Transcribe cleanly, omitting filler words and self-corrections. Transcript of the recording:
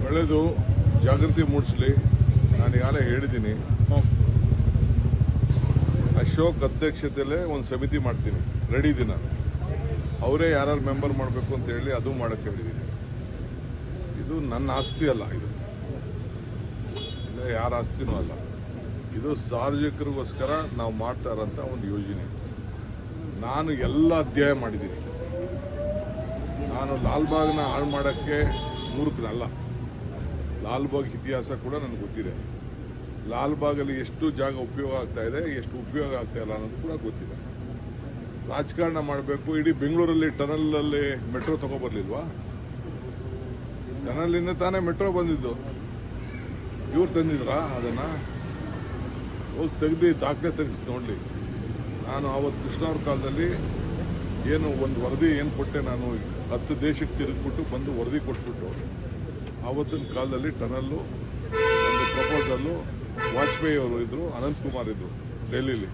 ಒಳ್ಳೆಯದು, ಜಾಗೃತಿ ಮೂಡಿಸಲಿ. ನಾನು ಈಗಾಗಲೇ ಹೇಳಿದ್ದೀನಿ, ಅಶೋಕ್ ಅಧ್ಯಕ್ಷತೆಯಲ್ಲೇ ಒಂದು ಸಮಿತಿ ಮಾಡ್ತೀನಿ, ರೆಡಿ ಇದ್ದೀನಿ ನಾನು. ಅವರೇ ಯಾರು ಮೆಂಬರ್ ಮಾಡಬೇಕು ಅಂತ ಹೇಳಿ ಅದು ಮಾಡೋಕ್ಕೆ ಹೇಳಿದ್ದೀನಿ. ಇದು ನನ್ನ ಆಸ್ತಿ ಅಲ್ಲ, ಇದು ಯಾರ ಆಸ್ತಿನೂ ಅಲ್ಲ. ಇದು ಸಾರ್ವಜನಿಕರಿಗೋಸ್ಕರ ನಾವು ಮಾಡ್ತಾ ಇರೋಂಥ ಒಂದು ಯೋಜನೆ. ನಾನು ಎಲ್ಲ ಅಧ್ಯಾಯ ಮಾಡಿದ್ದೀನಿ. ನಾನು ಲಾಲ್ಬಾಗ್ನ ಹಾಳು ಮಾಡೋಕ್ಕೆ ಮೂರ್ಖನಲ್ಲ. ಲಾಲ್ಬಾಗ್ ಇತಿಹಾಸ ಕೂಡ ನನಗೆ ಗೊತ್ತಿದೆ. ಲಾಲ್ಬಾಗಲ್ಲಿ ಎಷ್ಟು ಜಾಗ ಉಪಯೋಗ ಆಗ್ತಾ ಇದೆ, ಎಷ್ಟು ಉಪಯೋಗ ಆಗ್ತಾ ಇಲ್ಲ ಅನ್ನೋದು ಕೂಡ ಗೊತ್ತಿದೆ. ರಾಜಕಾರಣ ಮಾಡಬೇಕು. ಇಡೀ ಬೆಂಗಳೂರಲ್ಲಿ ಟನಲಲ್ಲಿ ಮೆಟ್ರೋ ತಗೊಬರ್ಲಿಲ್ವಾ? ಟನಲಿಂದ ತಾನೇ ಮೆಟ್ರೋ ಬಂದಿದ್ದು. ಇವ್ರು ತಂದಿದ್ರಾ ಅದನ್ನು? ಹೋಗಿ ತೆಗೆದು ದಾಖಲೆ ತೆಗೆಸಿ ನೋಡಲಿ. ನಾನು ಆವತ್ತು ಕೃಷ್ಣವ್ರ ಕಾಲದಲ್ಲಿ ಏನು ಒಂದು ವರದಿ ಏನು ಕೊಟ್ಟೆ, ನಾನು 10 ದೇಶಕ್ಕೆ ತಿರುಗಿಬಿಟ್ಟು ಬಂದು ವರದಿ ಕೊಟ್ಬಿಟ್ಟು, ಆವತ್ತಿನ ಕಾಲದಲ್ಲಿ ಟನಲ್ಲು ಒಂದು ಪ್ರಪೋಸಲ್ಲು ವಾಜಪೇಯಿ ಅವರು ಇದ್ದರು, ಅನಂತಕುಮಾರ್ ಇದ್ದರು ಡೆಲ್ಲಿಲಿ.